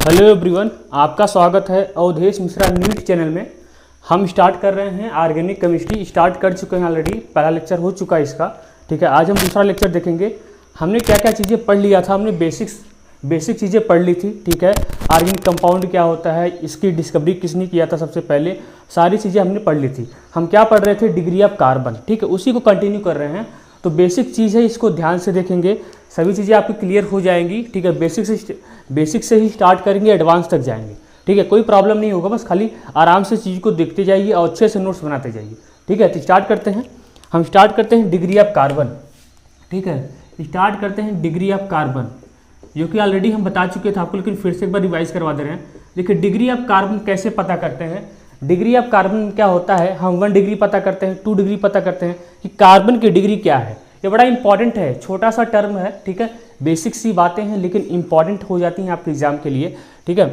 Hello everyone, आपका स्वागत है अवधेश मिश्रा न्यूज चैनल में। हम स्टार्ट कर रहे हैं ऑर्गेनिक केमिस्ट्री। स्टार्ट कर चुके हैं ऑलरेडी, पहला लेक्चर हो चुका है इसका। ठीक है, आज हम दूसरा लेक्चर देखेंगे। हमने क्या क्या चीज़ें पढ़ लिया था, हमने बेसिक चीज़ें पढ़ ली थी। ठीक है, ऑर्गेनिक कंपाउंड क्या होता है, इसकी डिस्कवरी किसने किया था सबसे पहले, सारी चीज़ें हमने पढ़ ली थी। हम क्या पढ़ रहे थे, डिग्री ऑफ कार्बन। ठीक है, उसी को कंटिन्यू कर रहे हैं। तो बेसिक चीज़ है, इसको ध्यान से देखेंगे, सभी चीज़ें आपकी क्लियर हो जाएंगी। ठीक है, बेसिक से ही स्टार्ट करेंगे, एडवांस तक जाएंगे। ठीक है, कोई प्रॉब्लम नहीं होगा, बस खाली आराम से चीज़ को देखते जाइए और अच्छे से नोट्स बनाते जाइए। ठीक है, तो स्टार्ट करते हैं। हम स्टार्ट करते हैं डिग्री ऑफ कार्बन। ठीक है, स्टार्ट करते हैं डिग्री ऑफ कार्बन, जो कि ऑलरेडी हम बता चुके थे आपको, लेकिन फिर से एक बार रिवाइज करवा दे रहे हैं। देखिए, डिग्री ऑफ कार्बन कैसे पता करते हैं। डिग्री ऑफ कार्बन क्या होता है, हम 1 डिग्री पता करते हैं, 2 डिग्री पता करते हैं कि कार्बन की डिग्री क्या है। ये बड़ा इंपॉर्टेंट है, छोटा सा टर्म है। ठीक है, बेसिक सी बातें हैं लेकिन इंपॉर्टेंट हो जाती हैं आपके एग्जाम के लिए। ठीक है,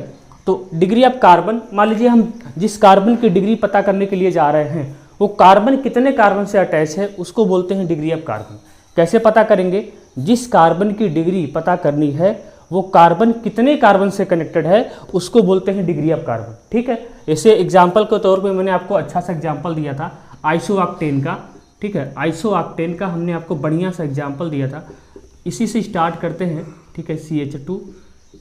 तो डिग्री ऑफ कार्बन, मान लीजिए हम जिस कार्बन की डिग्री पता करने के लिए जा रहे हैं, वो कार्बन कितने कार्बन से अटैच है, उसको बोलते हैं डिग्री ऑफ कार्बन। कैसे पता करेंगे, जिस कार्बन की डिग्री पता करनी है वो कार्बन कितने कार्बन से कनेक्टेड है, उसको बोलते हैं डिग्री ऑफ कार्बन। ठीक है, ऐसे एग्जाम्पल के तौर पे मैंने आपको अच्छा सा एग्जाम्पल दिया था आइसोऑक्टेन का। ठीक है, आइसोऑक्टेन का हमने आपको बढ़िया सा एग्जाम्पल दिया था। इसी से स्टार्ट करते हैं। ठीक है, CH2,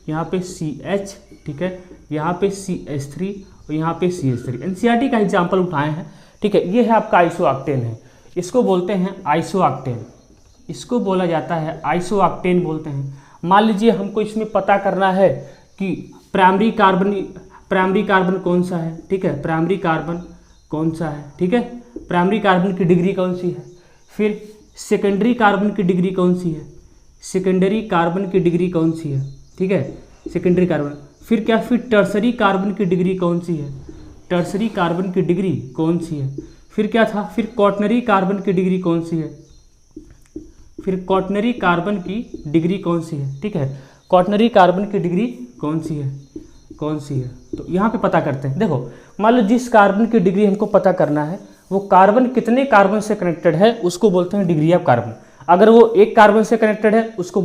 यहाँ पे CH, ठीक है, यहाँ पे CH3 और यहाँ पे CH3। NCERT का एग्जाम्पल उठाए हैं। ठीक है, ये है आपका आइसोऑक्टेन है, इसको बोलते हैं आइसोऑक्टेन, इसको बोला जाता है आइसोऑक्टेन बोलते हैं। मान लीजिए हमको इसमें पता करना है कि प्राइमरी कार्बन कौन सा है। ठीक है, प्राइमरी कार्बन कौन सा है। ठीक है, प्राइमरी कार्बन की डिग्री कौन सी है, फिर सेकेंडरी कार्बन की डिग्री कौन सी है, सेकेंडरी कार्बन की डिग्री कौन सी है। ठीक है, सेकेंडरी कार्बन, फिर क्या, फिर टर्सरी कार्बन की डिग्री कौन सी है, टर्सरी कार्बन की डिग्री कौन सी है, फिर क्या था, फिर क्वाटरनरी कार्बन की डिग्री कौन सी है, फिर क्वाटरनरी कार्बन की डिग्री कौन सी है। ठीक है, क्वाटरनरी कार्बन की डिग्री कौन सी है, कौन सी है। तो यहाँ पे पता करते हैं। देखो, मान लो जिस कार्बन की डिग्री हमको पता करना है वो कार्बन कितने कार्बन से कनेक्टेड है, उसको बोलते हैं डिग्री ऑफ कार्बन। अगर वो 1 कार्बन से कनेक्टेड है उसको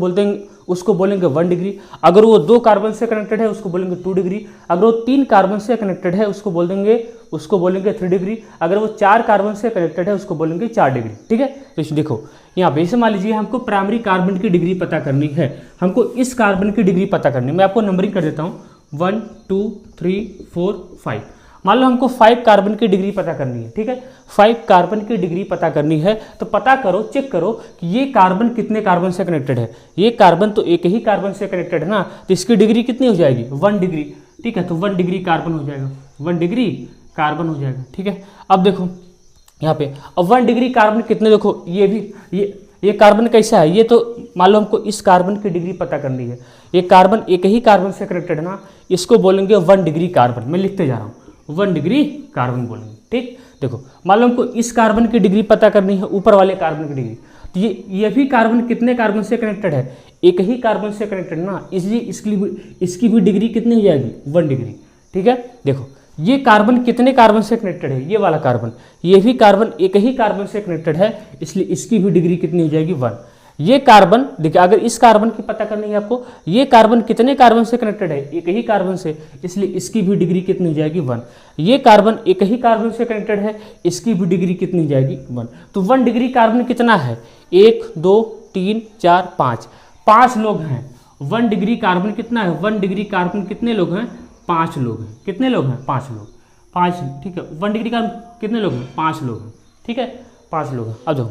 बोलेंगे 1 डिग्री। अगर वो 2 कार्बन से कनेक्टेड है उसको बोलेंगे 2 डिग्री। अगर वो 3 कार्बन से कनेक्टेड है उसको बोलेंगे 3 डिग्री। अगर वो 4 कार्बन से कनेक्टेड है उसको बोलेंगे 4 डिग्री। ठीक है, तो देखो यहाँ पे मान लीजिए हमको प्राइमरी कार्बन की डिग्री पता करनी है, हमको इस कार्बन की डिग्री पता करनी है। मैं आपको नंबरिंग कर देता हूँ, 1 2 3 4 5। मान लो हमको 5 कार्बन की डिग्री पता करनी है। ठीक है, 5 कार्बन की डिग्री पता करनी है, तो पता करो, चेक करो कि ये कार्बन कितने कार्बन से कनेक्टेड है। ये कार्बन तो एक ही कार्बन से कनेक्टेड है ना, तो इसकी डिग्री कितनी हो जाएगी, 1 डिग्री। ठीक है, तो 1 डिग्री कार्बन हो जाएगा, 1 डिग्री कार्बन हो जाएगा। ठीक है, अब देखो यहाँ पे, अब 1 डिग्री कार्बन कितने, देखो ये कार्बन कैसा है, ये तो मान लो हमको इस कार्बन की डिग्री पता करनी है। ये कार्बन एक ही कार्बन से कनेक्टेड है ना, इसको बोलेंगे 1 डिग्री कार्बन। मैं लिखते जा रहा हूँ, 1 डिग्री कार्बन बोलेंगे। ठीक, देखो मान लो हमको इस कार्बन की डिग्री पता करनी है, ऊपर वाले कार्बन की डिग्री, तो ये भी कार्बन कितने कार्बन से कनेक्टेड है, एक ही कार्बन से कनेक्टेड ना, इसलिए इसकी भी डिग्री कितनी हो जाएगी, 1 डिग्री। ठीक है, देखो ये कार्बन कितने कार्बन से कनेक्टेड है, ये वाला कार्बन, ये भी कार्बन एक ही कार्बन से कनेक्टेड है, इसलिए इसकी भी डिग्री कितनी हो जाएगी, 1। ये कार्बन देखिए, अगर इस कार्बन की पता करनी है आपको, ये कार्बन कितने कार्बन से कनेक्टेड है, एक ही कार्बन से, इसलिए इसकी भी डिग्री कितनी हो जाएगी, 1। ये कार्बन एक ही कार्बन से कनेक्टेड है, इसकी भी डिग्री कितनी हो जाएगी, 1। तो 1 डिग्री कार्बन कितना है, 1 2 3 4 5, 5 लोग हैं। 1 डिग्री कार्बन कितना है, 1 डिग्री कार्बन कितने लोग हैं, 5 लोग हैं। कितने लोग हैं, 5 लोग, 5। ठीक है, 1 डिग्री कार्बन कितने लोग हैं, 5 लोग हैं। ठीक है, 5 लोग हैं। अब देखो,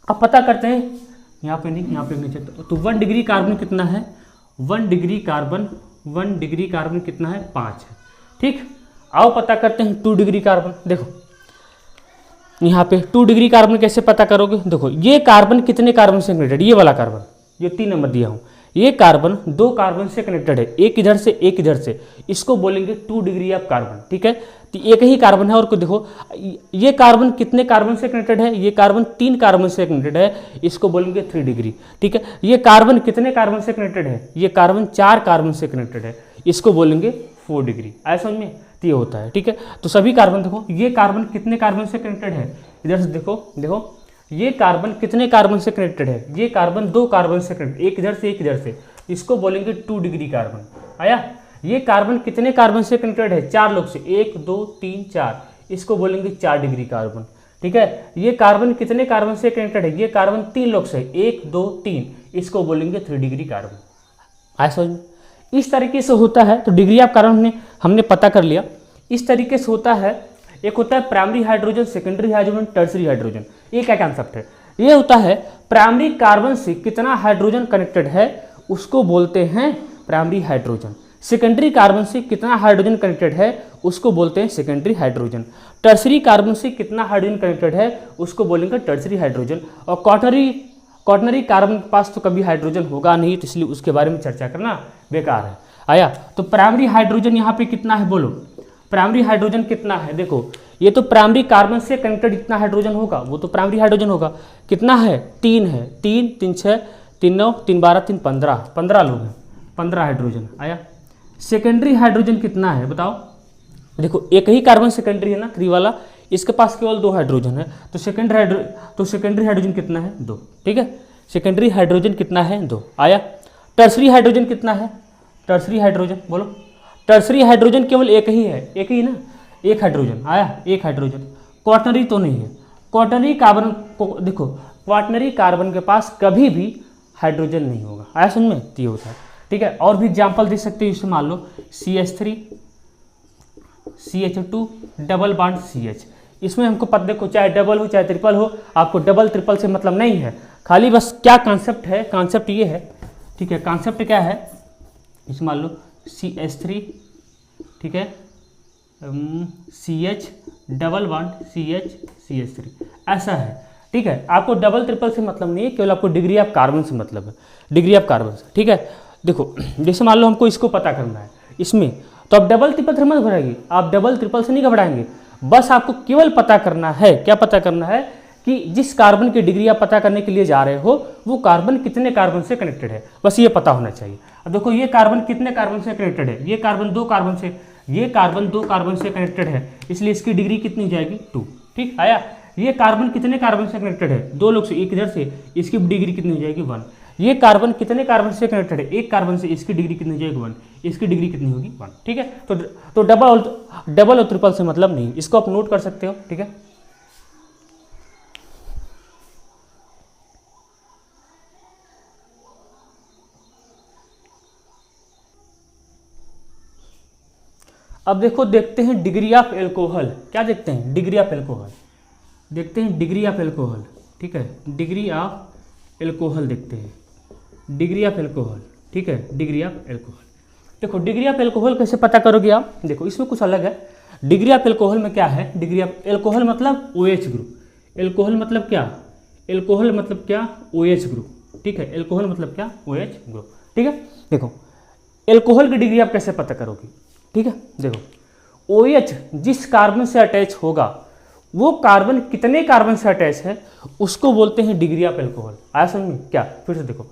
अब पता करते हैं, यहाँ पे नहीं, यहाँ पे नीचे, तो 1 डिग्री कार्बन कितना है, 1 डिग्री कार्बन कितना है, 5 है। ठीक, आओ पता करते हैं 2 डिग्री कार्बन। देखो यहाँ पे 2 डिग्री कार्बन कैसे पता करोगे, देखो ये कार्बन कितने कार्बन से कनेक्टेड, ये वाला कार्बन, ये 3 नंबर दिया हूँ, ये कार्बन 2 कार्बन से कनेक्टेड है, एक इधर से एक इधर से, इसको बोलेंगे 2 डिग्री ऑफ कार्बन। ठीक है, तो एक ही कार्बन है, और को देखो ये कार्बन कितने कार्बन से कनेक्टेड है, ये कार्बन 3 कार्बन से कनेक्टेड है, इसको बोलेंगे 3 डिग्री। ठीक है, ये कार्बन कितने कार्बन से कनेक्टेड है, ये कार्बन 4 कार्बन से कनेक्टेड है, इसको बोलेंगे 4 डिग्री। ऐसा समझ में, तो ये होता है। ठीक है, तो सभी कार्बन देखो, ये कार्बन कितने कार्बन से कनेक्टेड है, इधर से देखो ये कार्बन कितने कार्बन से कनेक्टेड है, ये कार्बन 2 कार्बन से कनेक्टेड, एक इधर से एक इधर से, इसको बोलेंगे 2 डिग्री कार्बन। आया, ये कार्बन कितने कार्बन से कनेक्टेड है, 4 लोग से, 1 2 3 4, इसको बोलेंगे 4 डिग्री कार्बन। ठीक है, ये कार्बन कितने कार्बन से कनेक्टेड है, ये कार्बन 3 लोग से, 1 2 3, इसको बोलेंगे 3 डिग्री कार्बन। आया समझ में? इस तरीके से होता है। तो डिग्री ऑफ कार्बन हमने पता कर लिया। इस तरीके से होता है। एक होता है primary hydrogen, secondary hydrogen, tertiary hydrogen. ये क्या कॉन्सेप्ट है, ये होता है प्राइमरी कार्बन से कितना हाइड्रोजन कनेक्टेड है उसको बोलते हैं प्राइमरी हाइड्रोजन। सेकेंडरी कार्बन से कितना हाइड्रोजन कनेक्टेड है उसको बोलते हैं सेकेंडरी हाइड्रोजन। टर्सरी कार्बन से कितना हाइड्रोजन कनेक्टेड है उसको बोलेंगे टर्सरी हाइड्रोजन। और क्वाटरनरी कार्बन के पास तो कभी हाइड्रोजन होगा नहीं, तो इसलिए उसके बारे में चर्चा करना बेकार है। आया? तो प्राइमरी हाइड्रोजन यहाँ पे कितना है बोलो, प्राइमरी हाइड्रोजन कितना है? देखो ये तो प्राइमरी कार्बन से कनेक्टेड जितना हाइड्रोजन होगा वो तो प्राइमरी हाइड्रोजन होगा। कितना है? 3 है। 3 3 6 3 9 3 12 3 15, 15 लोग हैं, 15 हाइड्रोजन। आया? सेकेंडरी हाइड्रोजन कितना है बताओ? देखो एक ही कार्बन सेकेंडरी है ना, 3 वाला, इसके पास केवल 2 हाइड्रोजन है, तो सेकेंडरी हाइड्रोजन कितना है? 2। ठीक है, सेकेंडरी हाइड्रोजन कितना है? 2। आया? टर्सरी हाइड्रोजन कितना है? टर्सरी हाइड्रोजन बोलो। टर्सरी हाइड्रोजन केवल एक ही है, एक ही ना, एक हाइड्रोजन। आया? एक हाइड्रोजन। क्वाटरनरी तो नहीं है। क्वाटरनरी कार्बन को देखो, क्वाटरनरी कार्बन के पास कभी भी हाइड्रोजन नहीं होगा। आया समझ में? ये होता है। ठीक है, और भी एग्जाम्पल दे सकते हो। इससे मान लो CH3 CH2 double bond CH। इसमें हमको पता, देखो चाहे डबल हो चाहे ट्रिपल हो, आपको डबल ट्रिपल से मतलब नहीं है, खाली बस क्या कॉन्सेप्ट है, कॉन्सेप्ट ये है। ठीक है, कॉन्सेप्ट क्या है, इसमें मान लो CH3, ठीक है, CH डबल बॉन्ड CH3 ऐसा है। ठीक है, आपको डबल ट्रिपल से मतलब नहीं है, केवल आपको डिग्री ऑफ कार्बन से मतलब है, डिग्री ऑफ कार्बन से। ठीक है, देखो जैसे मान लो हमको इसको पता करना है इसमें, तो आप डबल ट्रिपल से मत घबराइए, आप डबल ट्रिपल से नहीं घबराएंगे, बस आपको केवल पता करना है, क्या पता करना है कि जिस कार्बन की डिग्री आप पता करने के लिए जा रहे हो वो कार्बन कितने कार्बन से कनेक्टेड है, बस ये पता होना चाहिए। अब देखो ये कार्बन कितने कार्बन से कनेक्टेड है, ये कार्बन 2 कार्बन से, ये कार्बन 2 कार्बन से कनेक्टेड है, इसलिए इसकी डिग्री कितनी हो जाएगी? 2। ठीक आया? ये कार्बन कितने कार्बन से कनेक्टेड है? 2 लोग से, एक इधर से, इसकी डिग्री कितनी हो जाएगी? 1। ये कार्बन कितने कार्बन से कनेक्टेड है? एक कार्बन से, इसकी डिग्री कितनी हो जाएगी? 1। इसकी डिग्री कितनी होगी? 1। ठीक है, तो डबल और ट्रिपल से मतलब नहीं, इसको आप नोट कर सकते हो। ठीक है, अब देखो देखते हैं डिग्री ऑफ एल्कोहल। क्या देखते हैं? डिग्री ऑफ एल्कोहल देखते हैं, डिग्री ऑफ एल्कोहल। ठीक है, डिग्री ऑफ एल्कोहल देखते हैं, डिग्री ऑफ एल्कोहल। ठीक है, डिग्री ऑफ एल्कोहल। देखो डिग्री ऑफ एल्कोहल कैसे पता करोगे आप? देखो इसमें कुछ अलग है। डिग्री ऑफ एल्कोहल में क्या है? डिग्री ऑफ एल्कोहल मतलब OH ग्रुप। एल्कोहल मतलब क्या? एल्कोहल मतलब क्या? OH group. ठीक है, एल्कोहल मतलब क्या? OH group. ठीक है, देखो एल्कोहल की डिग्री आप कैसे पता करोगे? ठीक है, देखो OH जिस कार्बन से अटैच होगा वो कार्बन कितने कार्बन से अटैच है उसको बोलते हैं डिग्री ऑफ एल्कोहल। आया समझ में? क्या? फिर से देखो,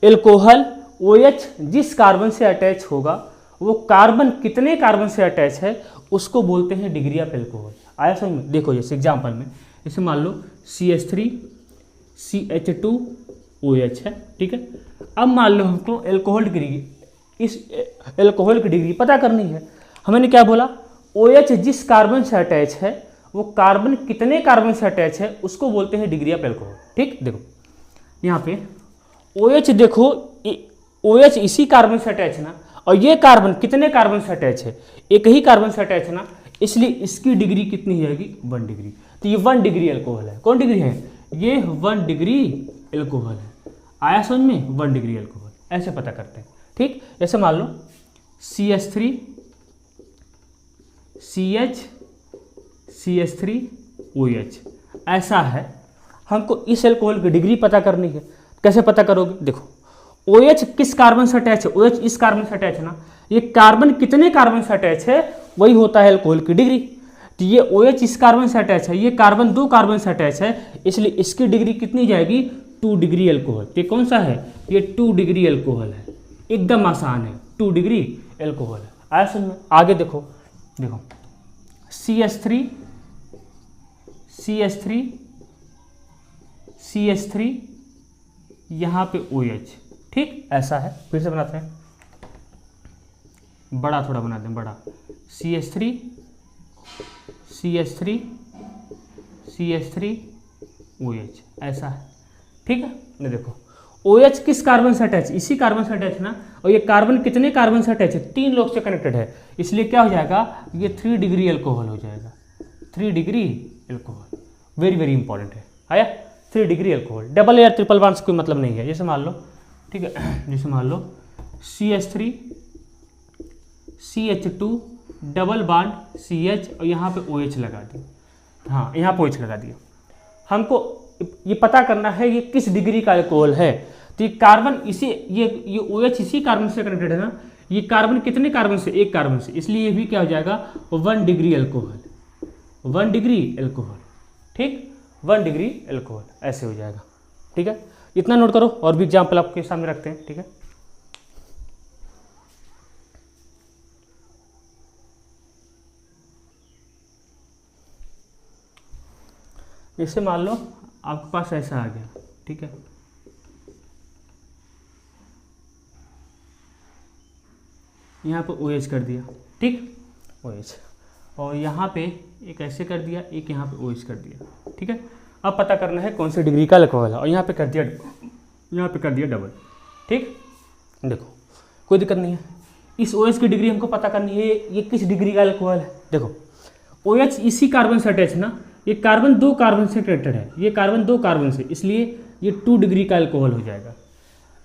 एल्कोहल OH जिस कार्बन से अटैच होगा वो कार्बन कितने कार्बन से अटैच है उसको बोलते हैं डिग्री ऑफ एल्कोहल। आया समझ में? देखो जैसे एग्जांपल में, जैसे मान लो CH3 CH2 OH है। ठीक है, अब मान लो हमको एल्कोहल की डिग्री, इस एल्कोहल की डिग्री पता करनी है। हमने क्या बोला? OH जिस कार्बन से अटैच है वो कार्बन कितने कार्बन से अटैच है उसको बोलते हैं डिग्री ऑफ एल्कोहल। ठीक, देखो यहाँ पे OH, देखो OH इसी कार्बन से अटैच है ना, और ये कार्बन कितने कार्बन से अटैच है? एक ही कार्बन से अटैच है ना, इसलिए इसकी डिग्री कितनी हो जाएगी? 1 डिग्री। तो ये 1 डिग्री एल्कोहल है। कौन डिग्री है? ये 1 डिग्री एल्कोहल है। आया समझ में? 1 डिग्री एल्कोहल ऐसे पता करते हैं। ठीक, जैसे मान लो CH3 CH CH3 OH ऐसा है। हमको इस एल्कोहल की डिग्री पता करनी है। कैसे पता करोगे? देखो OH किस कार्बन से अटैच है? OH इस कार्बन से अटैच है ना, ये कार्बन कितने कार्बन से अटैच है वही होता है एल्कोहल की डिग्री। तो ये OH इस कार्बन से अटैच है, ये कार्बन 2 कार्बन से अटैच है, इसलिए इसकी डिग्री कितनी जाएगी? 2 डिग्री एल्कोहल। ये कौन सा है? ये 2 डिग्री एल्कोहल है। एकदम आसान है, 2 डिग्री एल्कोहल है। आया समझ में? आगे देखो, देखो CH3 CH3 CH3 यहाँ पे OH। ठीक, ऐसा है। फिर से बनाते हैं, बड़ा थोड़ा बना दें, बड़ा, CH3 CH3 CH3 OH, ऐसा है, ठीक है। ये देखो OH किस कार्बन से अटैच, इसी कार्बन से अटैच ना, और ये कार्बन कितने कार्बन से अटैच है, 3 लोग से कनेक्टेड है, इसलिए क्या हो जाएगा, ये 3 डिग्री एल्कोहल हो जाएगा, 3 degree alcohol, very very important है, आया, 3 डिग्री एल्कोहल। डबल या ट्रिपल बॉन्ड से कोई मतलब नहीं है, जैसे मान लो, ठीक है, जैसे मान लो CH3 CH2 double bond CH और यहाँ पे OH लगा दिया, हाँ यहाँ पे OH लगा दिया। हमको ये पता करना है ये किस डिग्री का अल्कोहल है, तो ये कार्बन इसी ये OH इसी कार्बन से कनेक्टेड है ना, ये कार्बन कितने कार्बन से, एक कार्बन से, इसलिए ये भी क्या हो जाएगा 1 डिग्री एल्कोहल, 1 डिग्री एल्कोहल, ठीक, 1 डिग्री एल्कोहल, ऐसे हो जाएगा, ठीक है। इतना नोट करो, और भी एग्जाम्पल आपके सामने रखते हैं, ठीक है। जैसे मान लो आपके पास ऐसा आ गया, ठीक है, यहाँ पे OH कर दिया, ठीक, OH, और यहाँ पे एक ऐसे कर दिया, एक यहाँ पे OH कर दिया, ठीक है। अब पता करना है कौन सी डिग्री का अल्कोहल है, और यहाँ पे कर दिया, यहाँ पे कर दिया डबल, ठीक। देखो कोई दिक्कत नहीं है, इस OH की डिग्री हमको पता करनी है, ये किस डिग्री का अल्कोहल है। देखो OH इसी कार्बन से अटैच ना, ये कार्बन 2 कार्बन से कनेक्टेड है, ये कार्बन 2 कार्बन से, इसलिए ये 2 डिग्री का अल्कोहल हो जाएगा।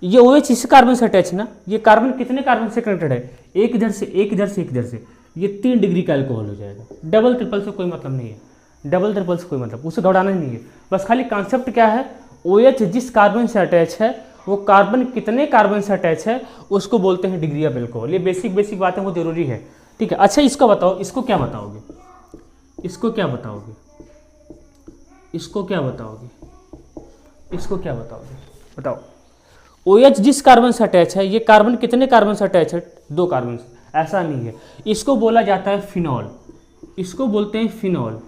ये OH इसी कार्बन से अटैच ना, ये कार्बन कितने कार्बन से कनेक्टेड है, एक इधर से, एक इधर से, एक इधर से, ये 3 डिग्री का अल्कोहल हो जाएगा। डबल ट्रिपल से कोई मतलब नहीं है, डबल ट्रिपल से कोई मतलब, उसे दौड़ाना ही नहीं है, बस खाली कॉन्सेप्ट क्या है, OH जिस कार्बन से अटैच है वो कार्बन कितने कार्बन से अटैच है उसको बोलते हैं डिग्री ऑफ अल्कोहल। ये बेसिक बातें वो जरूरी है, ठीक है। अच्छा इसको बताओ, इसको क्या बताओगे, इसको क्या बताओगे, इसको क्या बताओगे, इसको क्या बताओगे, बताओ। OH जिस कार्बन से अटैच है, ये कार्बन कितने कार्बन से अटैच है, 2 कार्बन से, ऐसा नहीं है, इसको बोला जाता है फिनॉल, इसको बोलते हैं फिनॉल।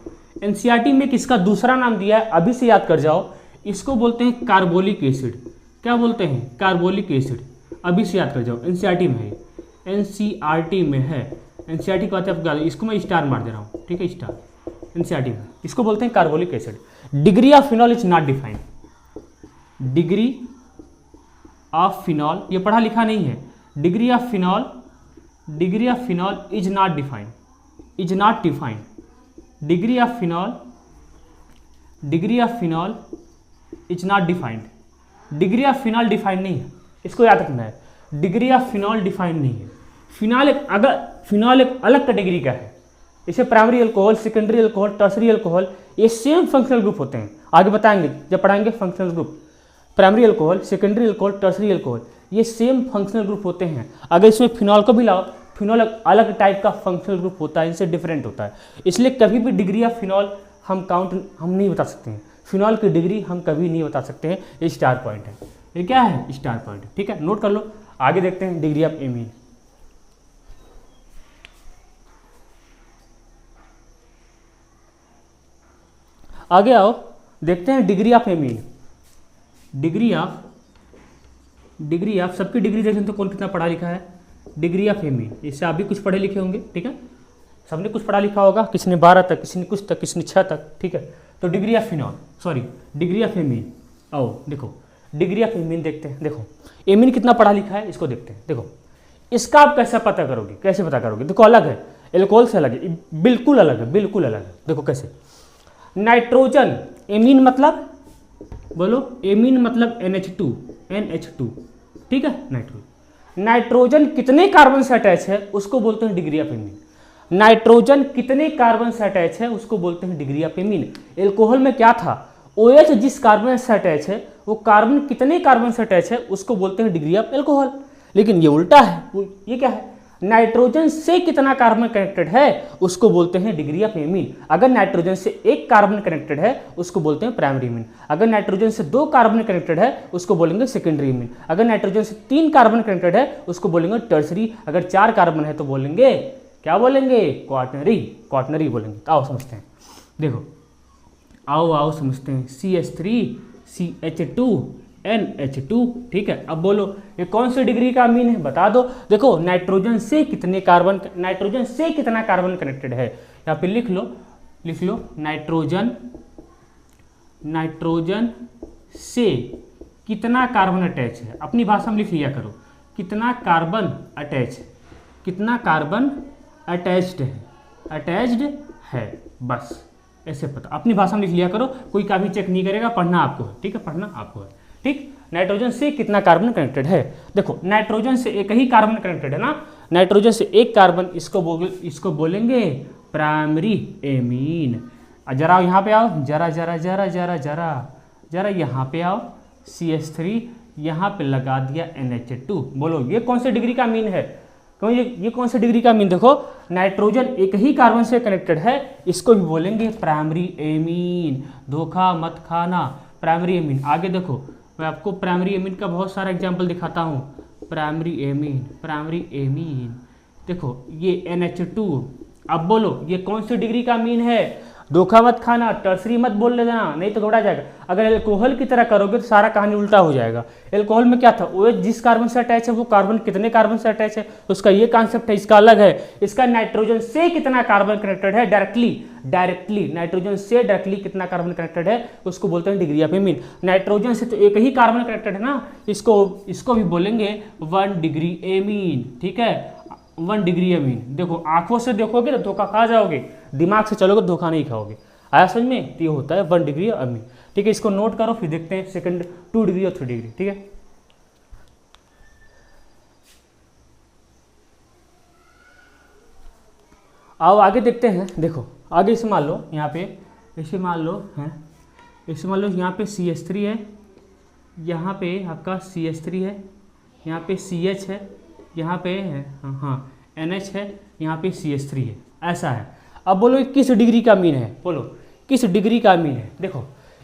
एनसीईआरटी में किसका दूसरा नाम दिया है, अभी से याद कर जाओ, इसको बोलते हैं कार्बोलिक एसिड। क्या बोलते हैं, कार्बोलिक एसिड, अभी से याद कर जाओ, एनसीईआरटी में है, एनसीईआरटी में है, एनसीईआरटी की बात है, इसको मैं स्टार मार दे रहा हूँ, ठीक है, स्टार, एनसीईआरटी में, इसको बोलते हैं carbolic acid. Degree of phenol is not defined, degree of phenol, ये पढ़ा लिखा नहीं है, degree of phenol, degree of phenol is not defined, is not defined, degree of phenol, degree of phenol is not defined, degree of phenol defined नहीं है, इसको याद रखना है, डिग्री ऑफ फिनॉल डिफाइंड नहीं है। फिनॉल एक फिनॉल एक अलग कैटेगरी का है, इसे primary alcohol, secondary alcohol, tertiary alcohol, ये सेम फंक्शनल ग्रुप होते हैं, आगे बताएंगे जब पढ़ाएंगे functional group. Primary alcohol, secondary alcohol, tertiary alcohol, ये सेम फंक्शनल ग्रुप होते हैं। अगर इसमें फिनॉल को भी लाओ, फिनॉल अलग टाइप का फंक्शनल ग्रुप होता है, इनसे डिफरेंट होता है, इसलिए कभी भी डिग्री ऑफ फिनॉल हम नहीं बता सकते हैं, फिनॉल की डिग्री हम कभी नहीं बता सकते हैं, ये स्टार पॉइंट है, ये क्या है, स्टार पॉइंट है, ठीक है, नोट कर लो। आगे देखते हैं डिग्री ऑफ एमीन। आगे आओ देखते हैं degree of amine. Degree of सबकी डिग्री देखें तो कौन कितना पढ़ा लिखा है, डिग्री ऑफ एमीन, इससे आप भी कुछ पढ़े लिखे होंगे, ठीक है, सबने कुछ पढ़ा लिखा होगा, किसी ने 12 तक, किसी ने कुछ तक, किसी ने 6 तक, ठीक है। तो degree of phenol, sorry degree of amine, आओ देखो डिग्री ऑफ एमीन देखते हैं। देखो एमीन कितना पढ़ा लिखा है, इसको देखते हैं। देखो इसका आप कैसे पता करोगे, कैसे पता करोगे, देखो अलग है, एल्कोहल से अलग है, बिल्कुल अलग है, बिल्कुल अलग है। देखो कैसे, नाइट्रोजन, एमीन मतलब बोलो, एमीन मतलब NH2, ठीक है, नाइट्रोजन। नाइट्रोजन कितने कार्बन से अटैच है उसको बोलते हैं डिग्री ऑफ एमीन। नाइट्रोजन कितने कार्बन से अटैच है उसको बोलते हैं डिग्री ऑफ एमीन। एल्कोहल में क्या था, OH जिस कार्बन से अटैच है वो कार्बन कितने कार्बन से अटैच है उसको बोलते हैं डिग्री ऑफ एल्कोहल। लेकिन ये उल्टा है, ये क्या है, नाइट्रोजन से कितना कार्बन कनेक्टेड है उसको बोलते हैं डिग्री ऑफ एमीन। अगर नाइट्रोजन से 1 कार्बन कनेक्टेड है उसको बोलते हैं प्राइमरी एमीन। अगर नाइट्रोजन से 2 कार्बन कनेक्टेड है उसको बोलेंगे सेकेंडरी एमीन। अगर नाइट्रोजन से 3 कार्बन कनेक्टेड है उसको बोलेंगे टर्सरी। अगर 4 कार्बन है तो बोलेंगे, क्या बोलेंगे, क्वाटनरी बोलेंगे। आओ समझते हैं, देखो आओ समझते हैं, CH3 CH2 NH2। ठीक है, अब बोलो ये कौन सी डिग्री का मीन है, बता दो। देखो नाइट्रोजन से कितना कार्बन कनेक्टेड है, यहाँ पे लिख लो नाइट्रोजन से कितना कार्बन अटैच है, अपनी भाषा में लिख लिया करो, कितना कार्बन अटैच्ड है, बस ऐसे पता, अपनी भाषा में लिख लिया करो, कोई कभी चेक नहीं करेगा, पढ़ना आपको है। ठीक है, पढ़ना आपको है। ठीक, नाइट्रोजन से कितना कार्बन कनेक्टेड है, देखो नाइट्रोजन से एक ही कार्बन कनेक्टेड है ना, नाइट्रोजन से एक कार्बन, इसको बोलेंगे प्राइमरी एमीन। जरा यहाँ पे आओ, जरा यहाँ पे आओ, CH3 यहाँ पे लगा दिया NH2। बोलो ये कौन से डिग्री का मीन है, क्यों ये कौन से डिग्री का मीन, देखो नाइट्रोजन एक ही कार्बन से कनेक्टेड है, इसको भी बोलेंगे प्राइमरी एमीन, धोखा मत खाना, प्राइमरी एमीन। आगे देखो, मैं आपको प्राइमरी एमीन का बहुत सारा एग्जांपल दिखाता हूँ। प्राइमरी एमीन देखो ये NH2। अब बोलो ये कौन सी डिग्री का मीन है, धोखा मत खाना, टर्सरी मत बोल लेना, नहीं तो घबरा जाएगा। अगर एल्कोहल की तरह करोगे तो सारा कहानी उल्टा हो जाएगा। एल्कोहल में क्या था, वो जिस कार्बन से अटैच है वो कार्बन कितने कार्बन से अटैच है, तो उसका ये कॉन्सेप्ट है, इसका अलग है। इसका नाइट्रोजन से कितना कार्बन कनेक्टेड है, डायरेक्टली नाइट्रोजन से डायरेक्टली कितना कार्बन कनेक्टेड है, उसको बोलते हैं डिग्री ऑफ एमीन। नाइट्रोजन से तो एक ही कार्बन कनेक्टेड है ना, इसको भी बोलेंगे 1 डिग्री एमीन। ठीक है, 1 डिग्री एमीन। देखो आंखों से देखोगे तो धोखा खा जाओगे, दिमाग से चलोगे तो धोखा नहीं खाओगे। आया समझ में, तो ये होता है 1 डिग्री एमीन। ठीक है, इसको नोट करो, फिर देखते हैं सेकंड 2 डिग्री और 3 डिग्री। ठीक है, आओ आगे देखते हैं। देखो आगे इसे मान लो, यहाँ पे इसे मान लो यहाँ पे CH3 है, यहाँ पे आपका CH3 है, यहाँ पे CH है, यहाँ पे है NH है, यहाँ पे CH3 है, ऐसा है। अब बोलो किस डिग्री का मीन है, बोलो किस डिग्री का मीन है। देखो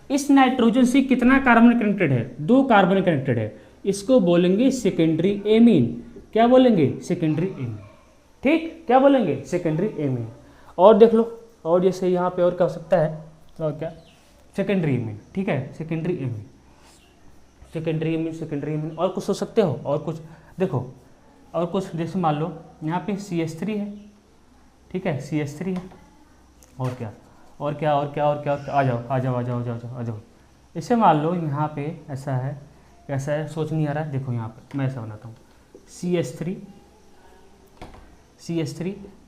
इस नाइट्रोजन से कितना कार्बन कनेक्टेड है, 2 कार्बन कनेक्टेड है, इसको बोलेंगे सेकेंडरी एमीन। क्या बोलेंगे, सेकेंडरी एमीन। ठीक, क्या बोलेंगे, सेकेंडरी एमीन। और देख लो, और जैसे यहाँ पे और क्या हो सकता है, और क्या, सेकेंडरी एमीन। ठीक है, सेकेंडरी एमीन। और कुछ सोच सकते हो, और कुछ देखो, और कुछ जैसे मान लो यहाँ पे CH3 है। ठीक है, CH3 है, और क्या, आ जाओ। इसे मान लो यहाँ पे ऐसा है, सोच नहीं आ रहा है। देखो यहाँ पे मैं ऐसा बनाता हूँ, CH3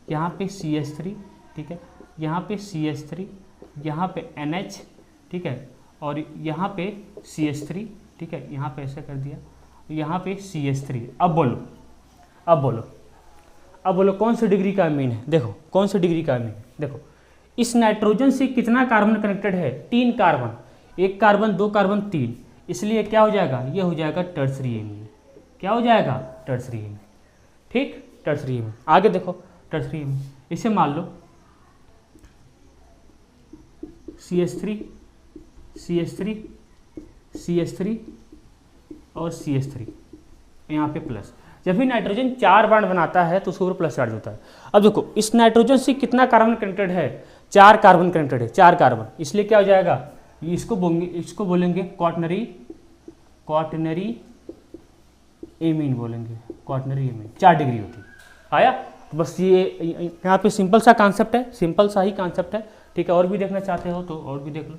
यहाँ पे CH3। ठीक है, यहाँ पे CH3, यहाँ पे NH। ठीक है, और यहाँ पे CH3। ठीक है, यहाँ पे ऐसा कर दिया, यहाँ पे CH3। अब बोलो कौन सी डिग्री का मीन है, देखो कौन सी डिग्री का मीन है। देखो इस नाइट्रोजन से कितना कार्बन कनेक्टेड है, 3 कार्बन, 1 कार्बन 2 कार्बन 3, इसलिए क्या हो जाएगा, ये हो जाएगा टर्सरी एमीन। क्या हो जाएगा, टर्सरी एमीन। ठीक, टर्सरी एमीन। आगे देखो टर्सरी एमीन, इसे मान लो CH3 और CH3, यहाँ पे प्लस। जब भी नाइट्रोजन 4 बॉन्ड बनाता है तो उसके ऊपर प्लस चार्ज होता है। अब देखो इस नाइट्रोजन से कितना कार्बन कनेक्टेड है, 4 कार्बन कनेक्टेड है, 4 कार्बन, इसलिए क्या हो जाएगा, इसको बोलेंगे क्वाटरनरी एमीन बोलेंगे, क्वाटरनरी एमीन। 4 डिग्री होती है। आया, तो बस ये यहाँ पे सिंपल सा कॉन्सेप्ट है, सिंपल सा ही कॉन्सेप्ट है। ठीक है, और भी देखना चाहते हो तो और भी देख लो।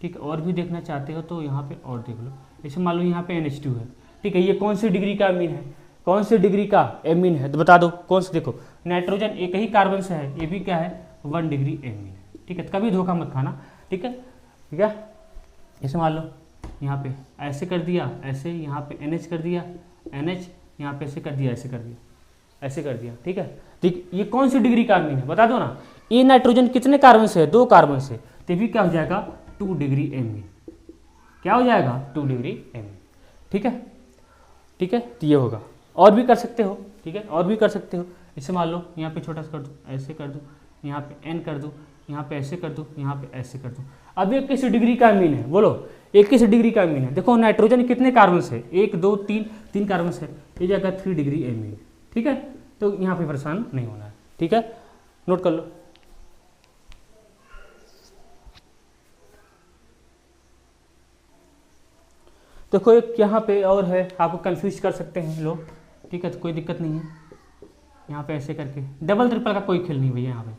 ठीक है, और भी देखना चाहते हो तो यहाँ पे और देख लो। जैसे मान लो यहाँ पे NH2 है। ठीक है, ये कौन सी डिग्री का एमीन है, कौन सी डिग्री का एमीन है, तो बता दो कौन सी। देखो नाइट्रोजन एक ही कार्बन से है, ये भी क्या है, 1 डिग्री एमीन है। ठीक है, तो कभी धोखा मत खाना। ठीक है, जैसे मान लो यहाँ पे ऐसे कर दिया, ऐसे यहाँ पे NH कर दिया, NH यहाँ पे ऐसे कर दिया, ऐसे कर दिया। ठीक है, ठीक, ये कौन सी डिग्री का एमीन है, बता दो ना। ये नाइट्रोजन कितने कार्बन से है, 2 कार्बन से, तो भी क्या हो जाएगा, 2 डिग्री एमीन। क्या हो जाएगा, 2 डिग्री एमीन। ठीक है, तो ये होगा। और भी कर सकते हो। ठीक है, और भी कर सकते हो। इसे मान लो यहाँ पे छोटा सा कर दो, ऐसे कर दो, यहाँ पे N कर दो, यहाँ पे ऐसे कर दो, यहाँ पे ऐसे कर दो। अब ये किस डिग्री का एमीन है, बोलो 21 डिग्री का एमीन है। देखो नाइट्रोजन कितने कार्बन से, 1 2 3 कार्बन से, ये जाएगा 3 डिग्री एमीन। ठीक है, तो यहाँ पे परेशान नहीं होना है। ठीक है, नोट कर लो। देखो एक यहाँ पे और है, आपको कंफ्यूज कर सकते हैं लोग, ठीक है, तो कोई दिक्कत नहीं है। यहाँ पे ऐसे करके डबल ट्रिपल का कोई खेल नहीं भैया यहाँ पे,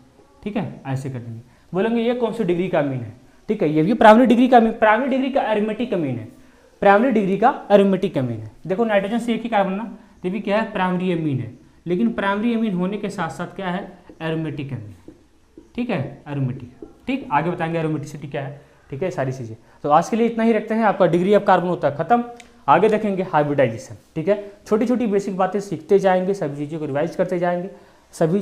ठीक है, ऐसे कर देंगे। बोलेंगे ये कौन सी डिग्री का मीन है, ठीक है, ये भी प्राइमरी डिग्री का मीन, प्राइमरी डिग्री का एरिथमेटिक का मीन है, प्राइमरी डिग्री का एरिथमेटिक का मीन है। देखो नाइट्रोजन से एक ही कार्बन ना, ये भी क्या है, प्राइमरी एमीन है, लेकिन प्राइमरी एमीन होने के साथ साथ क्या है, एरोमेटिक एमीन, ठीक है, एरोमेटिक, ठीक, आगे बताएंगे एरोमेटिसिटी क्या है, ठीक है, सारी चीज़ें। तो आज के लिए इतना ही रखते हैं, आपका डिग्री ऑफ कार्बन होता है खत्म, आगे देखेंगे हाइब्रिडाइजेशन, ठीक है, छोटी छोटी बेसिक बातें सीखते जाएंगे, सभी चीज़ों को रिवाइज करते जाएंगे, सभी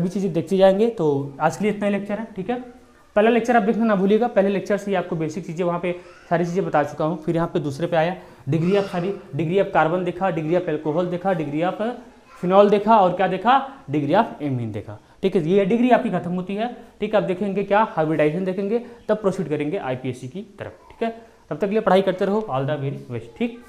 चीज़ें देखते जाएंगे। तो आज के लिए इतना ही लेक्चर है, ठीक है। पहला लेक्चर आप देखना ना भूलिएगा, पहले लेक्चर से ही आपको बेसिक चीज़ें वहाँ पे सारी चीज़ें बता चुका हूँ। फिर यहाँ पे दूसरे पे आया डिग्री ऑफ कार्बन देखा, डिग्री ऑफ एल्कोहल देखा, डिग्री ऑफ फिनॉल देखा, और क्या देखा, डिग्री ऑफ एमीन देखा, ठीक है। ये डिग्री आपकी खत्म होती है, ठीक है। अब देखेंगे क्या, हाइब्रिडाइजेशन देखेंगे, तब प्रोसीड करेंगे आईपीएससी की तरफ, ठीक है। तब तक के लिए पढ़ाई करते रहो, ऑल द वेरी बेस्ट, ठीक।